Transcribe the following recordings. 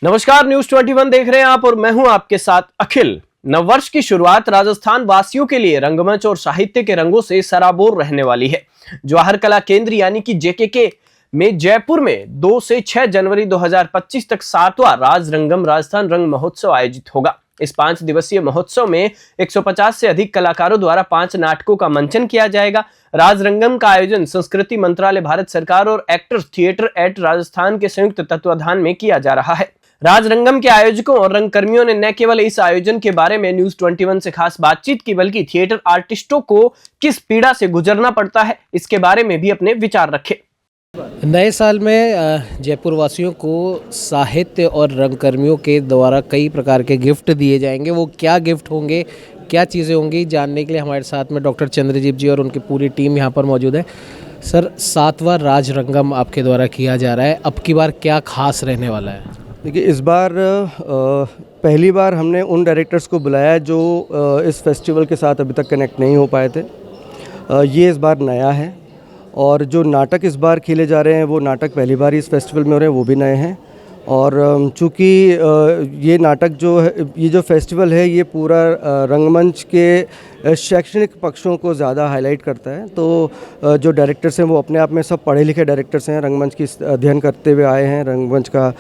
नमस्कार, न्यूज 21 देख रहे हैं आप और मैं हूं आपके साथ अखिल। नववर्ष की शुरुआत राजस्थान वासियों के लिए रंगमंच और साहित्य के रंगों से सराबोर रहने वाली है। जवाहर कला केंद्र यानी कि जेकेके में जयपुर में 2 से 6 जनवरी 2025 तक 7वां राजरंगम राजस्थान रंग महोत्सव आयोजित होगा। इस 5 दिवसीय महोत्सव में 150 से अधिक कलाकारों द्वारा 5 नाटकों का मंचन किया जाएगा। राजरंगम का आयोजन संस्कृति मंत्रालय, भारत सरकार और एक्टर्स थिएटर एट राजस्थान के संयुक्त तत्वाधान में किया जा रहा है। राजरंगम के आयोजकों और रंगकर्मियों ने न केवल इस आयोजन के बारे में न्यूज 21 से खास बातचीत की, बल्कि थिएटर आर्टिस्टों को किस पीड़ा से गुजरना पड़ता है इसके बारे में भी अपने विचार रखे। नए साल में जयपुर वासियों को साहित्य और रंगकर्मियों के द्वारा कई प्रकार के गिफ्ट दिए जाएंगे। वो क्या गिफ्ट होंगे, क्या चीज़ें होंगी, जानने के लिए हमारे साथ में डॉक्टर चंद्रजीत जी और उनकी पूरी टीम यहाँ पर मौजूद है। सर, 7वां राजरंगम आपके द्वारा किया जा रहा है, अब की बार क्या खास रहने वाला है? देखिए, इस बार पहली बार हमने उन डायरेक्टर्स को बुलाया जो इस फेस्टिवल के साथ अभी तक कनेक्ट नहीं हो पाए थे। ये इस बार नया है और जो नाटक इस बार खेले जा रहे हैं वो नाटक पहली बार इस फेस्टिवल में हो रहे हैं, वो भी नए हैं। और चूँकि ये नाटक जो है, ये जो फेस्टिवल है, ये पूरा रंगमंच के शैक्षणिक पक्षों को ज़्यादा हाईलाइट करता है, तो जो डायरेक्टर्स हैं वो अपने आप में सब पढ़े लिखे डायरेक्टर्स हैं, रंगमंच की अध्ययन करते हुए आए हैं, रंगमंच का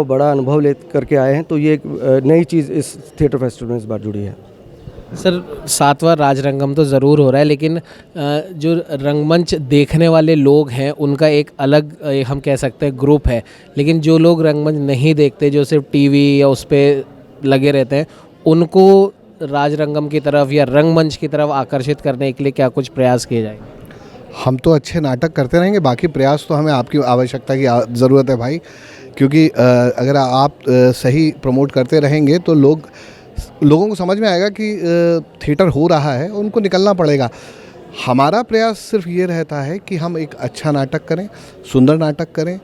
बड़ा अनुभव ले करके आए हैं। तो ये एक नई चीज़ इस थिएटर फेस्टिवल में इस बार जुड़ी है। सर, 7वां राजरंगम तो ज़रूर हो रहा है, लेकिन जो रंगमंच देखने वाले लोग हैं उनका एक अलग हम कह सकते हैं ग्रुप है। लेकिन जो लोग रंगमंच नहीं देखते, जो सिर्फ टीवी या उस पर लगे रहते हैं, उनको राजरंगम की तरफ या रंगमंच की तरफ आकर्षित करने के लिए क्या कुछ प्रयास किए जाएंगे? हम तो अच्छे नाटक करते रहेंगे, बाकी प्रयास तो हमें आपकी आवश्यकता की ज़रूरत है भाई, क्योंकि अगर आप सही प्रमोट करते रहेंगे तो लोगों को समझ में आएगा कि थिएटर हो रहा है, उनको निकलना पड़ेगा। हमारा प्रयास सिर्फ ये रहता है कि हम एक अच्छा नाटक करें, सुंदर नाटक करें,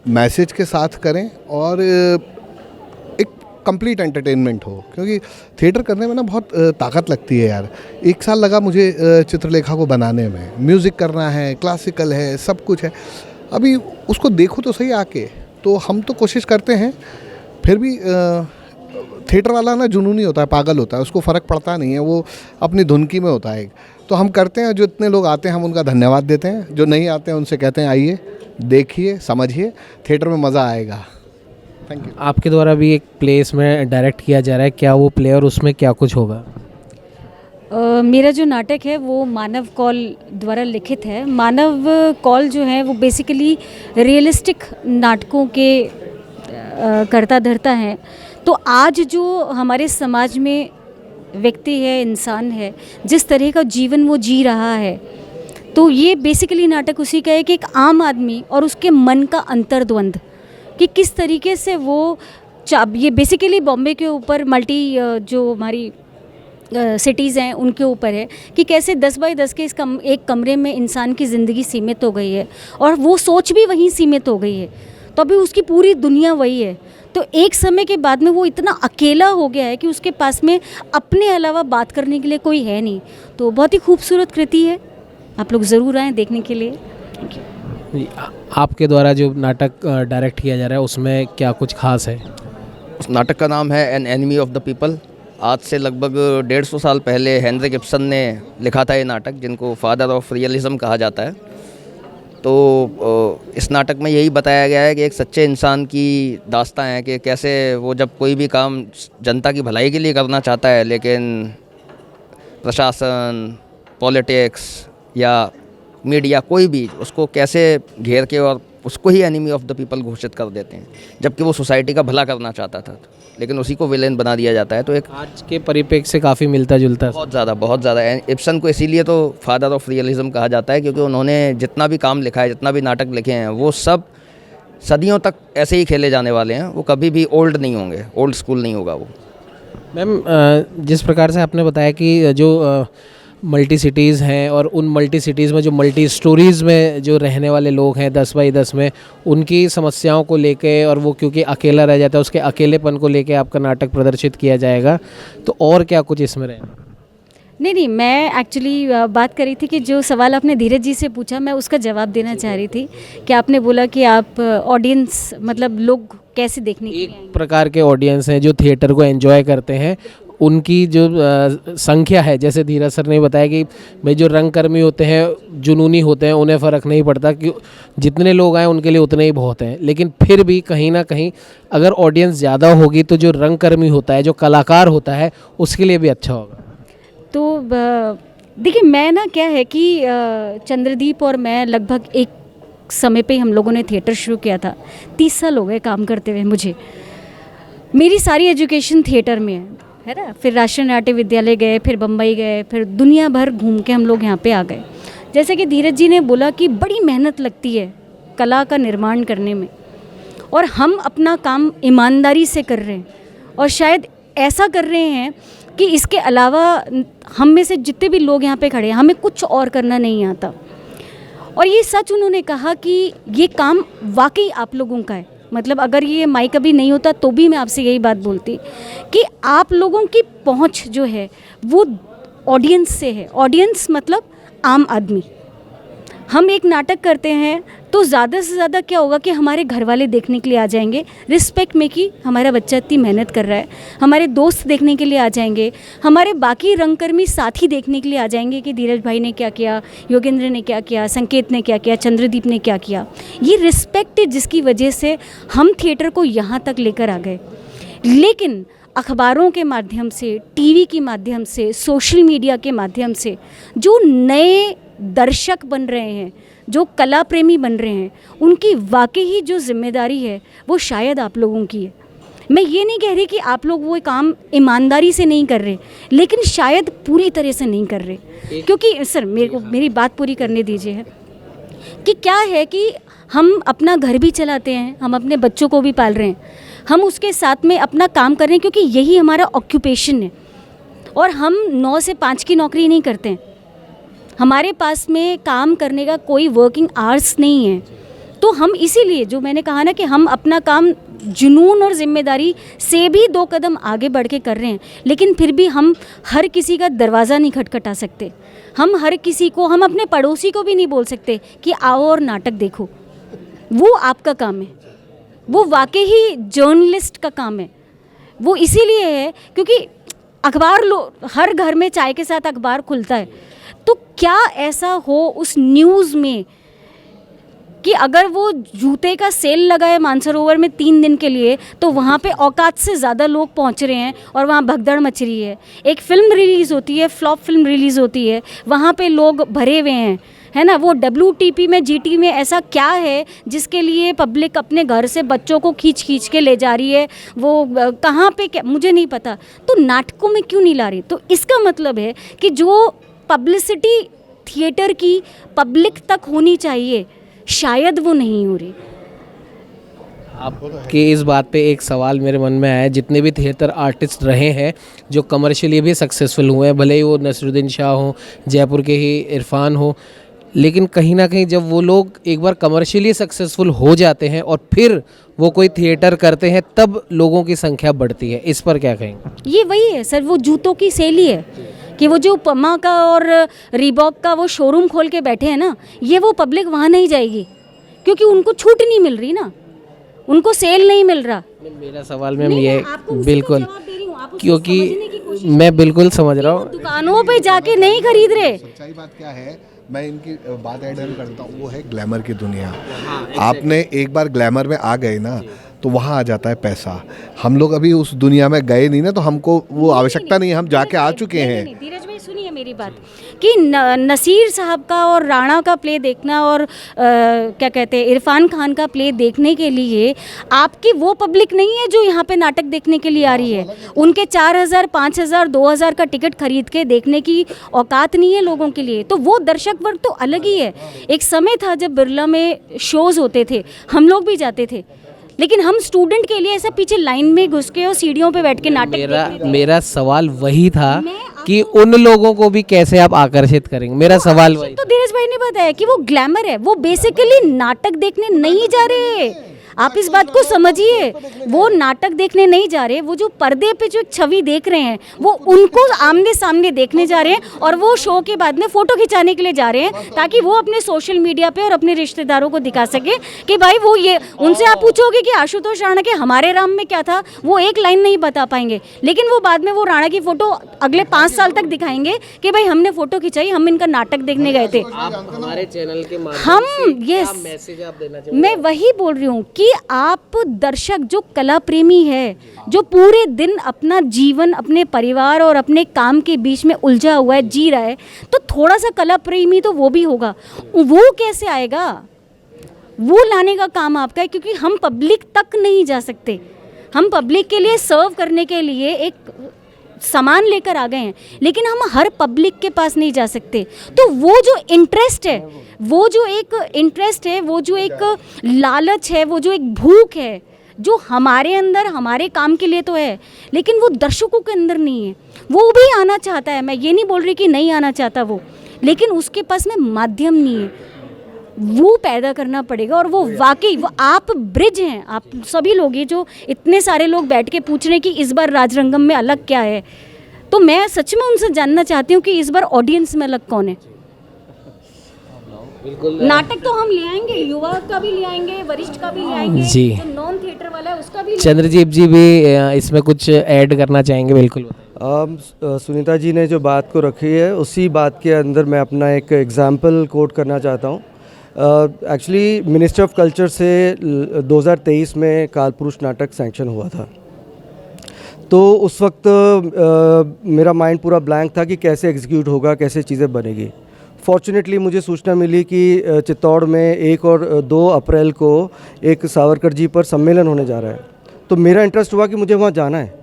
मैसेज के साथ करें और एक कंप्लीट एंटरटेनमेंट हो, क्योंकि थिएटर करने में ना बहुत ताकत लगती है यार। 1 साल लगा मुझे चित्रलेखा को बनाने में। म्यूज़िक करना है, क्लासिकल है, सब कुछ है। अभी उसको देखो तो सही आके। तो हम तो कोशिश करते हैं, फिर भी थिएटर वाला ना जुनूनी होता है, पागल होता है, उसको फ़र्क पड़ता नहीं है, वो अपनी धुनकी में होता है। तो हम करते हैं, जो इतने लोग आते हैं हम उनका धन्यवाद देते हैं, जो नहीं आते हैं उनसे कहते हैं आइए, देखिए, समझिए, थिएटर में मज़ा आएगा। Thank you. आपके द्वारा भी एक प्ले इसमें डायरेक्ट किया जा रहा है, क्या वो प्ले और उसमें क्या कुछ होगा? मेरा जो नाटक है वो मानव कौल द्वारा लिखित है। मानव कौल जो है वो बेसिकली रियलिस्टिक नाटकों के करता धरता है। तो आज जो हमारे समाज में व्यक्ति है, इंसान है, जिस तरह का जीवन वो जी रहा है, तो ये बेसिकली नाटक उसी का है कि एक आम आदमी और उसके मन का अंतर्द्वंद, कि किस तरीके से वो ये बेसिकली बॉम्बे के ऊपर जो हमारी सिटीज़ हैं उनके ऊपर है कि कैसे 10 बाई 10 के एक कमरे में इंसान की ज़िंदगी सीमित हो गई है और वो सोच भी वहीं सीमित हो गई है। तो अभी उसकी पूरी दुनिया वही है। तो एक समय के बाद में वो इतना अकेला हो गया है कि उसके पास में अपने अलावा बात करने के लिए कोई है नहीं। तो बहुत ही खूबसूरत कृति है, आप लोग ज़रूर आएँ देखने के लिए। Thank you. आपके द्वारा जो नाटक डायरेक्ट किया जा रहा है उसमें क्या कुछ खास है? उस नाटक का नाम है an enemy of the people. आज से लगभग 150 साल पहले हेनरिक इब्सन ने लिखा था ये नाटक, जिनको फादर ऑफ रियलिज्म कहा जाता है। तो इस नाटक में यही बताया गया है कि एक सच्चे इंसान की दास्तां है कि कैसे वो जब कोई भी काम जनता की भलाई के लिए करना चाहता है, लेकिन प्रशासन, पॉलिटिक्स या मीडिया, कोई भी उसको कैसे घेर के और उसको ही एनिमी ऑफ द पीपल घोषित कर देते हैं, जबकि वो सोसाइटी का भला करना चाहता था, लेकिन उसी को विलेन बना दिया जाता है। तो एक आज के परिप्रेक्ष्य से काफ़ी मिलता जुलता है। बहुत ज़्यादा। इब्सन को इसीलिए तो फादर ऑफ रियलिज्म कहा जाता है, क्योंकि उन्होंने जितना भी काम लिखा है, जितना भी नाटक लिखे हैं, वो सब सदियों तक ऐसे ही खेले जाने वाले हैं। वो कभी भी ओल्ड नहीं होंगे, ओल्ड स्कूल नहीं होगा वो। मैम, जिस प्रकार से आपने बताया कि जो मल्टी सिटीज़ हैं और उन मल्टी सिटीज़ में जो मल्टी स्टोरीज़ में जो रहने वाले लोग हैं 10 बाई 10 में, उनकी समस्याओं को लेके और वो क्योंकि अकेला रह जाता है, उसके अकेलेपन को लेके आपका नाटक प्रदर्शित किया जाएगा। तो और क्या कुछ इसमें रहेगा? नहीं, मैं एक्चुअली बात कर रही थी कि जो सवाल आपने धीरज जी से पूछा, मैं उसका जवाब देना चाह रही थी कि आपने बोला कि आप ऑडियंस मतलब लोग कैसे देखने के लिए एक आएंगे? प्रकार के ऑडियंस हैं जो थिएटर को एंजॉय करते हैं, उनकी जो संख्या है, जैसे धीरज सर ने बताया कि भाई जो रंगकर्मी होते हैं जुनूनी होते हैं, उन्हें फ़र्क नहीं पड़ता कि जितने लोग आए उनके लिए उतने ही बहुत हैं, लेकिन फिर भी कहीं ना कहीं अगर ऑडियंस ज़्यादा होगी तो जो रंगकर्मी होता है, जो कलाकार होता है, उसके लिए भी अच्छा होगा। तो देखिए, मैं ना क्या है कि चंद्रदीप और मैं लगभग एक समय पे हम लोगों ने थिएटर शुरू किया था। 30 साल हो गए काम करते हुए मुझे। मेरी सारी एजुकेशन थिएटर में है ना। फिर राष्ट्रीय नाट्य विद्यालय गए, फिर बम्बई गए, फिर दुनिया भर घूम के हम लोग यहाँ पे आ गए। जैसे कि धीरज जी ने बोला कि बड़ी मेहनत लगती है कला का निर्माण करने में, और हम अपना काम ईमानदारी से कर रहे हैं, और शायद ऐसा कर रहे हैं कि इसके अलावा हम में से जितने भी लोग यहाँ पे खड़े हैं, हमें कुछ और करना नहीं आता। और ये सच उन्होंने कहा कि ये काम वाकई आप लोगों का है। मतलब अगर ये माइक अभी नहीं होता तो भी मैं आपसे यही बात बोलती कि आप लोगों की पहुंच जो है वो ऑडियंस से है। ऑडियंस मतलब आम आदमी। हम एक नाटक करते हैं तो ज़्यादा से ज़्यादा क्या होगा कि हमारे घर वाले देखने के लिए आ जाएंगे, रिस्पेक्ट में कि हमारा बच्चा इतनी मेहनत कर रहा है। हमारे दोस्त देखने के लिए आ जाएंगे, हमारे बाकी रंगकर्मी साथी देखने के लिए आ जाएंगे कि धीरज भाई ने क्या किया, योगेंद्र ने क्या किया, संकेत ने क्या किया, चंद्रदीप ने क्या किया। ये रिस्पेक्ट है जिसकी वजह से हम थिएटर को यहाँ तक लेकर आ गए। लेकिन अखबारों के माध्यम से, टीवी के माध्यम से, सोशल मीडिया के माध्यम से जो नए दर्शक बन रहे हैं, जो कला प्रेमी बन रहे हैं, उनकी वाकई ही जो जिम्मेदारी है वो शायद आप लोगों की है। मैं ये नहीं कह रही कि आप लोग वो काम ईमानदारी से नहीं कर रहे, लेकिन शायद पूरी तरह से नहीं कर रहे। क्योंकि सर मेरी बात पूरी करने दीजिए है कि क्या है कि हम अपना घर भी चलाते हैं, हम अपने बच्चों को भी पाल रहे हैं, हम उसके साथ में अपना काम कर रहे हैं क्योंकि यही हमारा ऑक्यूपेशन है। और हम 9 से 5 की नौकरी नहीं करते हैं, हमारे पास में काम करने का कोई वर्किंग आवर्स नहीं है। तो हम इसीलिए जो मैंने कहा ना कि हम अपना काम जुनून और ज़िम्मेदारी से भी 2 कदम आगे बढ़ के कर रहे हैं, लेकिन फिर भी हम हर किसी का दरवाज़ा नहीं खटखटा सकते। हम हर किसी को, हम अपने पड़ोसी को भी नहीं बोल सकते कि आओ और नाटक देखो। वो आपका काम है, वो वाकई ही जर्नलिस्ट का काम है। वो इसीलिए है क्योंकि अखबार हर घर में चाय के साथ अखबार खुलता है। तो क्या ऐसा हो उस न्यूज़ में कि अगर वो जूते का सेल लगा है मानसरोवर में 3 दिन के लिए, तो वहाँ पे औकात से ज़्यादा लोग पहुँच रहे हैं और वहाँ भगदड़ मच रही है। एक फ़िल्म रिलीज़ होती है, फ्लॉप फिल्म रिलीज़ होती है, वहाँ पे लोग भरे हुए हैं, है ना। वो WTP में, GT में ऐसा क्या है जिसके लिए पब्लिक अपने घर से बच्चों को खींच खींच के ले जा रही है, वो कहाँ पे क्या मुझे नहीं पता। तो नाटकों में क्यों नहीं ला रही? तो इसका मतलब है कि जो पब्लिसिटी थिएटर की पब्लिक तक होनी चाहिए, शायद वो नहीं हो रही। आपके इस बात पे एक सवाल मेरे मन में आया, जितने भी थिएटर आर्टिस्ट रहे हैं जो कमर्शियली भी सक्सेसफुल हुए हैं, भले ही वो नसरुद्दीन शाह हो, जयपुर के ही इरफान हो, लेकिन कहीं ना कहीं जब वो लोग एक बार कमर्शियली सक्सेसफुल हो जाते हैं और फिर वो कोई थिएटर करते हैं, तब लोगों की संख्या बढ़ती है। इस पर क्या कहेंगे? ये वही है सर, वो जूतों की सेल ही है कि वो जो पमा का और रीबॉक का वो शोरूम खोल के बैठे हैं ना, ये वो पब्लिक वहाँ नहीं जाएगी क्योंकि उनको छूट नहीं मिल रही ना, उनको सेल नहीं मिल रहा। मेरा सवाल मैम ये बिल्कुल, क्योंकि मैं बिल्कुल समझ रहा हूँ, दुकानों पे जाके नहीं खरीद रहे। सच्चाई बात क्या है, मैं इनकी बात ऐड कर देता हूँ, वो है ग्लैमर की दुनिया। आपने एक बार ग्लैमर में आ गए ना तो वहाँ आ जाता है पैसा। हम लोग अभी उस दुनिया में गए नहीं ना, तो हमको वो आवश्यकता नहीं है, हम जाके आ चुके हैं। धीरज भाई सुनिए मेरी बात कि नसीर साहब का और राणा का प्ले देखना और क्या कहते हैं इरफान खान का प्ले देखने के लिए आपकी वो पब्लिक नहीं है जो यहाँ पे नाटक देखने के लिए आ रही है। उनके 4000, 5000, 2000 का टिकट खरीद के देखने की औकात नहीं है लोगों के लिए। तो वो दर्शक वर्ग तो अलग ही है। एक समय था जब बिरला में शोज़ होते थे, हम लोग भी जाते थे, लेकिन हम स्टूडेंट के लिए ऐसा पीछे लाइन में घुस के और सीढ़ियों पे बैठ के नाटक मेरा सवाल वही था कि उन लोगों को भी कैसे आप आकर्षित करेंगे। मेरा सवाल वही। तो धीरज भाई ने बताया कि वो ग्लैमर है, वो बेसिकली नाटक देखने नहीं जा रहे। आप इस बात को समझिए। वो नाटक देखने नहीं जा रहे, वो जो पर्दे पे जो एक छवि देख रहे हैं वो उनको आमने सामने देखने जा रहे हैं, और वो शो के बाद में फ़ोटो खिंचाने के लिए जा रहे हैं ताकि वो अपने सोशल मीडिया पे और अपने रिश्तेदारों को दिखा सके कि भाई वो ये। उनसे आप पूछोगे कि आशुतोष राणा के हमारे राम में क्या था, वो एक लाइन नहीं बता पाएंगे, लेकिन वो बाद में वो राणा की फ़ोटो अगले 5 साल तक दिखाएंगे कि भाई हमने फ़ोटो खिंचाई, हम इनका नाटक देखने गए थे। हमारे चैनल के हम ये मैसेज आप देना चाहिए। मैं वही बोल रही हूँ कि आप दर्शक जो कला प्रेमी है, जो पूरे दिन अपना जीवन अपने परिवार और अपने काम के बीच में उलझा हुआ है, जी रहा है, तो थोड़ा सा कला प्रेमी तो वो भी होगा। वो कैसे आएगा? वो लाने का काम आपका है, क्योंकि हम पब्लिक तक नहीं जा सकते। हम पब्लिक के लिए सर्व करने के लिए एक सामान लेकर आ गए हैं, लेकिन हम हर पब्लिक के पास नहीं जा सकते। तो वो जो इंटरेस्ट है, वो जो एक इंटरेस्ट है, वो जो एक लालच है, वो जो एक भूख है, जो हमारे अंदर हमारे काम के लिए तो है, लेकिन वो दर्शकों के अंदर नहीं है। वो भी आना चाहता है, मैं ये नहीं बोल रही कि नहीं आना चाहता वो, लेकिन उसके पास में माध्यम नहीं है। वो पैदा करना पड़ेगा, और वो वाकई वो आप ब्रिज हैं। आप सभी लोग, ये जो इतने सारे लोग बैठ के पूछ रहे हैं कि इस बार राजरंगम में अलग क्या है, तो मैं सच में उनसे जानना चाहती हूँ कि इस बार ऑडियंस में अलग कौन है। नाटक तो हम ले आएंगे, युवा का भी ले आएंगे, वरिष्ठ का भी ले आएंगे, जी। जो नॉन थिएटर वाला है उसका भी। चंद्रजीत जी भी इसमें कुछ ऐड करना चाहेंगे? बिल्कुल। सुनीता जी ने जो बात को रखी है, उसी बात के अंदर मैं अपना एक एग्जाम्पल कोट करना चाहता हूँ। एक्चुअली मिनिस्ट्री ऑफ कल्चर से 2023 में कालपुरुष नाटक सैंक्शन हुआ था। तो उस वक्त मेरा माइंड पूरा ब्लैंक था कि कैसे एग्जीक्यूट होगा, कैसे चीज़ें बनेगी। फॉर्चुनेटली मुझे सूचना मिली कि चित्तौड़ में 1 और 2 अप्रैल को एक सावरकर जी पर सम्मेलन होने जा रहा है। तो मेरा इंटरेस्ट हुआ कि मुझे वहाँ जाना है,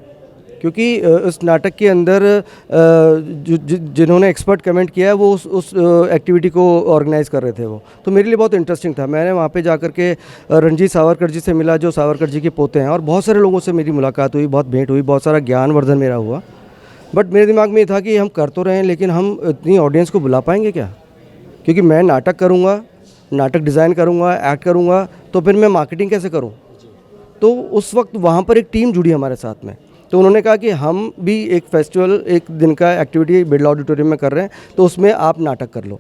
क्योंकि इस नाटक के अंदर जिन्होंने एक्सपर्ट कमेंट किया है वो उस एक्टिविटी को ऑर्गेनाइज़ कर रहे थे। वो तो मेरे लिए बहुत इंटरेस्टिंग था। मैंने वहाँ पे जाकर के रणजीत सावरकर जी से मिला, जो सावरकर जी के पोते हैं, और बहुत सारे लोगों से मेरी मुलाकात हुई, बहुत भेंट हुई, बहुत सारा ज्ञानवर्धन मेरा हुआ। बट मेरे दिमाग में ये था कि हम कर तो रहे हैं, लेकिन हम इतनी ऑडियंस को बुला पाएंगे क्या? क्योंकि मैं नाटक करूँगा, नाटक डिज़ाइन करूँगा, एक्ट करूँगा, तो फिर मैं मार्केटिंग कैसे करूँ? तो उस वक्त वहाँ पर एक टीम जुड़ी हमारे साथ में। तो उन्होंने कहा कि हम भी एक फेस्टिवल, एक दिन का एक्टिविटी बिरला ऑडिटोरियम में कर रहे हैं, तो उसमें आप नाटक कर लो।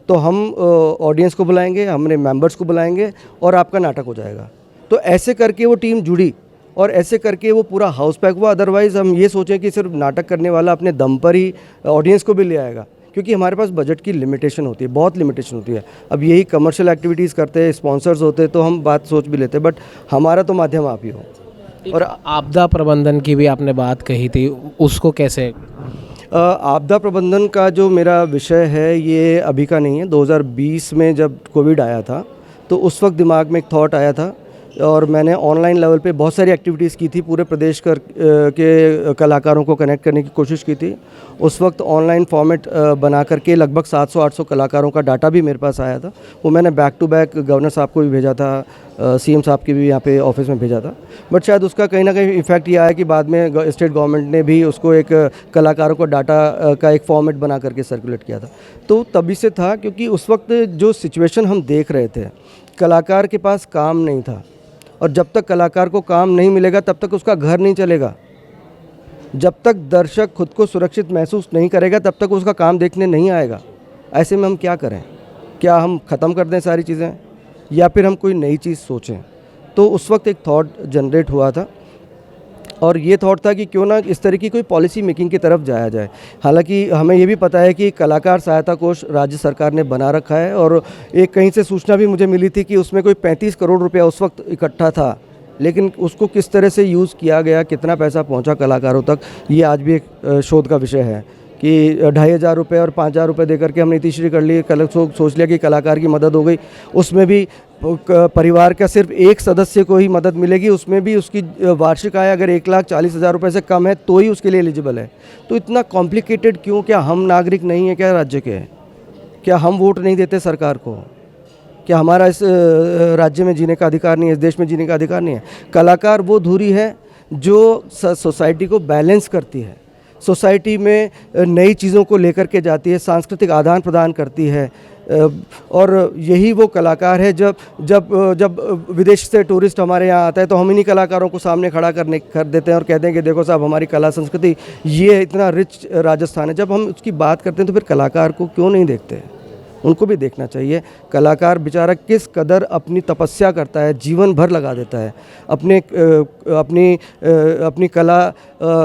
तो हम ऑडियंस को बुलाएंगे, हमने मेंबर्स को बुलाएंगे, और आपका नाटक हो जाएगा। तो ऐसे करके वो टीम जुड़ी, और ऐसे करके वो पूरा हाउस पैक हुआ। अदरवाइज़ हम ये सोचें कि सिर्फ नाटक करने वाला अपने दम पर ही ऑडियंस को भी ले आएगा, क्योंकि हमारे पास बजट की लिमिटेशन होती है, बहुत लिमिटेशन होती है। अब यही कमर्शियल एक्टिविटीज़ करते हैं, स्पॉन्सर्स होते तो हम बात सोच भी लेते, बट हमारा तो माध्यम आप ही हो। और आपदा प्रबंधन की भी आपने बात कही थी, उसको कैसे? आपदा प्रबंधन का जो मेरा विषय है ये अभी का नहीं है। 2020 में जब कोविड आया था, तो उस वक्त दिमाग में एक थॉट आया था, और मैंने ऑनलाइन लेवल पे बहुत सारी एक्टिविटीज़ की थी, पूरे प्रदेश के कलाकारों को कनेक्ट करने की कोशिश की थी। उस वक्त ऑनलाइन फॉर्मेट बना करके लगभग 700-800 कलाकारों का डाटा भी मेरे पास आया था। वो मैंने बैक टू बैक गवर्नर साहब को भी भेजा था, सीएम साहब के भी यहाँ पे ऑफिस में भेजा था। बट शायद उसका कहीं ना कहीं इफेक्ट ये आया कि बाद में स्टेट गवर्नमेंट ने भी उसको एक कलाकारों को डाटा का एक फॉर्मेट बना करके सर्कुलेट किया था। तो तभी से था, क्योंकि उस वक्त जो सिचुएशन हम देख रहे थे, कलाकार के पास काम नहीं था, और जब तक कलाकार को काम नहीं मिलेगा तब तक उसका घर नहीं चलेगा। जब तक दर्शक खुद को सुरक्षित महसूस नहीं करेगा तब तक उसका काम देखने नहीं आएगा। ऐसे में हम क्या करें? क्या हम ख़त्म कर दें सारी चीज़ें, या फिर हम कोई नई चीज़ सोचें? तो उस वक्त एक थॉट जनरेट हुआ था, और ये थॉट था कि क्यों ना इस तरह की कोई पॉलिसी मेकिंग की तरफ जाया जाए। हालांकि हमें ये भी पता है कि कलाकार सहायता कोष राज्य सरकार ने बना रखा है, और एक कहीं से सूचना भी मुझे मिली थी कि उसमें कोई 35 करोड़ रुपया उस वक्त इकट्ठा था, लेकिन उसको किस तरह से यूज़ किया गया, कितना पैसा पहुंचा कलाकारों तक, ये आज भी एक शोध का विषय है। कि 2,500 रुपये और 5,000 रुपये दे करके हमने नीतिश्री कर ली, सोच लिया कि कलाकार की मदद हो गई। उसमें भी परिवार का सिर्फ एक सदस्य को ही मदद मिलेगी, उसमें भी उसकी वार्षिक आय अगर 1,40,000 रुपये से कम है तो ही उसके लिए एलिजिबल है। तो इतना कॉम्प्लिकेटेड क्यों? क्या हम नागरिक नहीं है क्या राज्य के? क्या हम वोट नहीं देते सरकार को? क्या हमारा इस राज्य में जीने का अधिकार नहीं है, इस देश में जीने का अधिकार नहीं है? कलाकार वो धुरी है जो सोसाइटी को बैलेंस करती है। सोसाइटी में नई चीज़ों को लेकर के जाती है, सांस्कृतिक आदान प्रदान करती है। और यही वो कलाकार है, जब जब जब विदेश से टूरिस्ट हमारे यहाँ आता है तो हम इन्हीं कलाकारों को सामने खड़ा कर देते हैं और कहते हैं कि देखो साहब, हमारी कला संस्कृति ये इतना रिच राजस्थान है। जब हम उसकी बात करते हैं तो फिर कलाकार को क्यों नहीं देखते हैं? उनको भी देखना चाहिए। कलाकार बेचारा किस कदर अपनी तपस्या करता है, जीवन भर लगा देता है, अपनी कला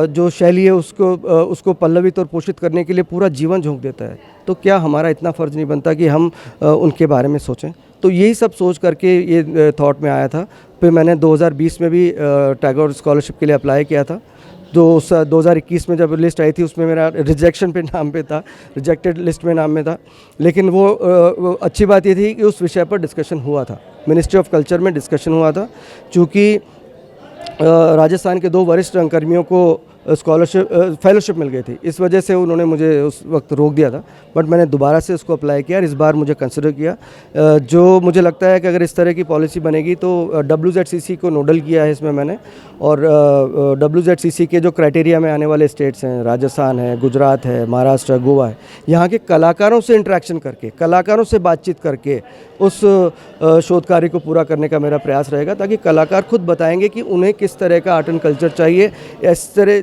जो शैली है उसको पल्लवित और पोषित करने के लिए पूरा जीवन झोंक देता है। तो क्या हमारा इतना फ़र्ज़ नहीं बनता कि हम उनके बारे में सोचें? तो यही सब सोच करके ये थॉट में आया था। फिर मैंने 2020 में भी टैगोर स्कॉलरशिप के लिए अप्लाई किया था। 2021 में जब लिस्ट आई थी उसमें मेरा रिजेक्शन पे नाम पे था, रिजेक्टेड लिस्ट में नाम में था। लेकिन वो अच्छी बात ये थी कि उस विषय पर डिस्कशन हुआ था, मिनिस्ट्री ऑफ कल्चर में डिस्कशन हुआ था। चूँकि राजस्थान के 2 वरिष्ठ रंगकर्मियों को फेलोशिप मिल गई थी, इस वजह से उन्होंने मुझे उस वक्त रोक दिया था। बट मैंने दोबारा से उसको अप्लाई किया और इस बार मुझे कंसिडर किया। जो मुझे लगता है कि अगर इस तरह की पॉलिसी बनेगी तो WZCC को नोडल किया है इसमें मैंने। और WZCC के जो क्राइटेरिया में आने वाले स्टेट्स हैं, राजस्थान है, गुजरात है, महाराष्ट्र, गोवा है, यहाँ के कलाकारों से इंटरेक्शन करके, कलाकारों से बातचीत करके उस शोध कार्य को पूरा करने का मेरा प्रयास रहेगा, ताकि कलाकार खुद बताएंगे कि उन्हें किस तरह का आर्ट एंड कल्चर चाहिए।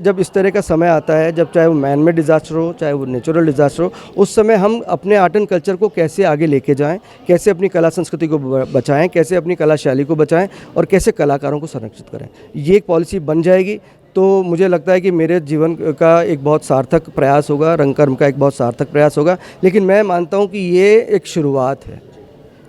जब इस तरह का समय आता है, जब चाहे वो मैन मेड डिज़ास्टर हो, चाहे वो नेचुरल डिज़ास्टर हो, उस समय हम अपने आर्ट एंड कल्चर को कैसे आगे लेके जाएं, कैसे अपनी कला संस्कृति को बचाएं, कैसे अपनी कला शैली को बचाएं और कैसे कलाकारों को संरक्षित करें। ये एक पॉलिसी बन जाएगी तो मुझे लगता है कि मेरे जीवन का एक बहुत सार्थक प्रयास होगा, रंगकर्म का एक बहुत सार्थक प्रयास होगा। लेकिन मैं मानता हूँ कि ये एक शुरुआत है,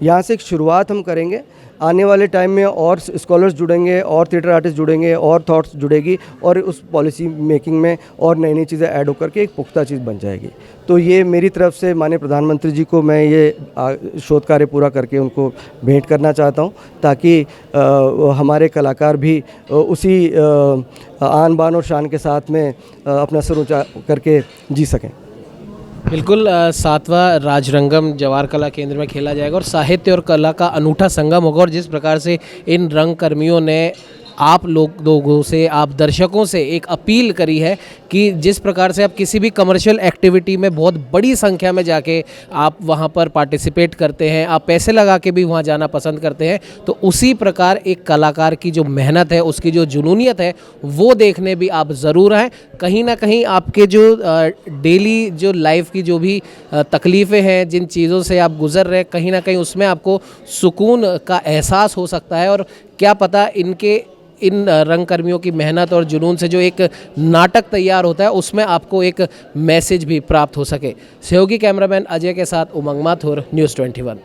यहाँ से एक शुरुआत हम करेंगे। आने वाले टाइम में और स्कॉलर्स जुड़ेंगे, और थिएटर आर्टिस्ट जुड़ेंगे, और थॉट्स जुड़ेगी, और उस पॉलिसी मेकिंग में और नई नई चीज़ें ऐड होकर के एक पुख्ता चीज़ बन जाएगी। तो ये मेरी तरफ से माननीय प्रधानमंत्री जी को मैं ये शोध कार्य पूरा करके उनको भेंट करना चाहता हूँ, ताकि हमारे कलाकार भी उसी आन बान और शान के साथ में अपना सर ऊँचा करके जी सकें। बिल्कुल 7वां राजरंगम जवाहर कला केंद्र में खेला जाएगा और साहित्य और कला का अनूठा संगम होगा। और जिस प्रकार से इन रंगकर्मियों ने आप लोगों से, आप दर्शकों से एक अपील करी है कि जिस प्रकार से आप किसी भी कमर्शियल एक्टिविटी में बहुत बड़ी संख्या में जाके आप वहां पर पार्टिसिपेट करते हैं, आप पैसे लगा के भी वहां जाना पसंद करते हैं, तो उसी प्रकार एक कलाकार की जो मेहनत है, उसकी जो जुनूनियत है, वो देखने भी आप ज़रूर आएँ। कहीं ना कहीं आपके जो डेली जो लाइफ की जो भी तकलीफ़ें हैं, जिन चीज़ों से आप गुज़र रहे हैं, कहीं ना कहीं उसमें आपको सुकून का एहसास हो सकता है। और क्या पता इन रंगकर्मियों की मेहनत और जुनून से जो एक नाटक तैयार होता है, उसमें आपको एक मैसेज भी प्राप्त हो सके। सहयोगी कैमरामैन अजय के साथ उमंग माथुर, न्यूज़ 21।